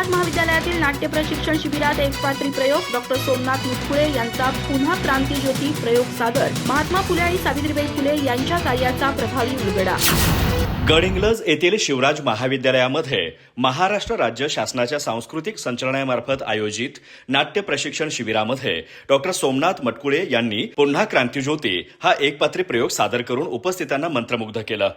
शिवराज महाविद्यालयातील नाट्य प्रशिक्षण शिबिरात एकपात्री प्रयोग डॉक्टर सोमनाथ मुटकुळे यांचा पुन्हा क्रांतिज्योती प्रयोग सादर महात्मा फुले आणि सावित्रीबाई फुले यांच्या कार्याचा प्रभावी उलगडा। गडहिंग्लज येथील शिवराज महाविद्यालयामध्ये महाराष्ट्र राज्य शासनाच्या सांस्कृतिक संचालनालयामार्फत आयोजित नाट्य प्रशिक्षण शिबिरामध्ये डॉक्टर सोमनाथ मुटकुळे यांनी पुन्हा क्रांतिज्योती हा एकपात्री प्रयोग सादर करून उपस्थितांना मंत्रमुग्ध केलं।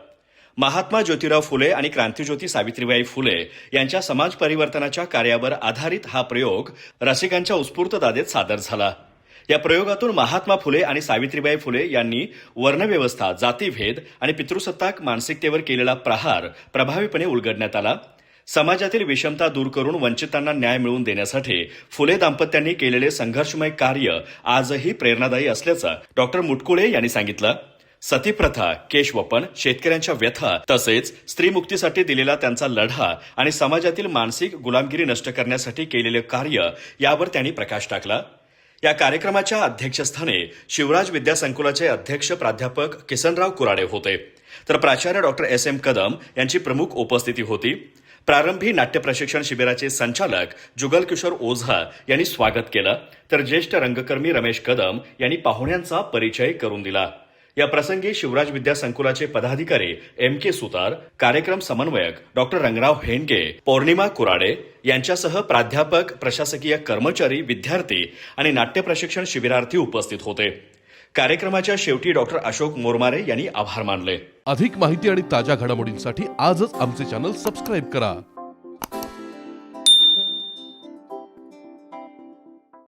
महात्मा ज्योतिराव फुले आणि क्रांतिज्योती सावित्रीबाई फुले यांच्या समाज परिवर्तनाच्या कार्यावर आधारित हा प्रयोग रसिकांच्या उत्स्फूर्त दादेत सादर झाला। या प्रयोगातून महात्मा फुले आणि सावित्रीबाई फुले यांनी वर्णव्यवस्था, जातीभेद आणि पितृसत्ताक मानसिकतेवर केलेला प्रहार प्रभावीपणे उलगडण्यात आला। समाजातील विषमता दूर करून वंचितांना न्याय मिळवून देण्यासाठी फुले दाम्पत्यांनी केलेले संघर्षमय कार्य आजही प्रेरणादायी असल्याचं डॉक्टर मुटकुळे यांनी सांगितलं। सतीप्रथा, केशवपन, शेतकऱ्यांच्या व्यथा तसेच स्त्रीमुक्तीसाठी दिलेला त्यांचा लढा आणि समाजातील मानसिक गुलामगिरी नष्ट करण्यासाठी केलेले कार्य यावर त्यांनी प्रकाश टाकला। या कार्यक्रमाच्या अध्यक्षस्थानी शिवराज विद्यासंकुलाचे अध्यक्ष प्राध्यापक किसनराव कुराडे होते, तर प्राचार्य डॉक्टर एस.एम. कदम यांची प्रमुख उपस्थिती होती। प्रारंभी नाट्य प्रशिक्षण शिबिराचे संचालक जुगलकिशोर ओझा यांनी स्वागत केलं, तर ज्येष्ठ रंगकर्मी रमेश कदम यांनी पाहुण्यांचा परिचय करून दिला। या प्रसंगी शिवराज विद्यासंकुलाचे पदाधिकारी M.K. सुतार, कार्यक्रम समन्वयक डॉक्टर रंगराव हेंगे, पौर्णिमा कुराडे यांच्यासह प्राध्यापक, प्रशासकीय कर्मचारी, विद्यार्थी आणि नाट्य प्रशिक्षण शिबिरार्थी उपस्थित होते। कार्यक्रमाच्या शेवटी डॉक्टर अशोक मोरमारे यांनी आभार मानले। अधिक माहिती आणि ताज्या घडामोडींसाठी आजच आमचे चॅनल सबस्क्राईब करा।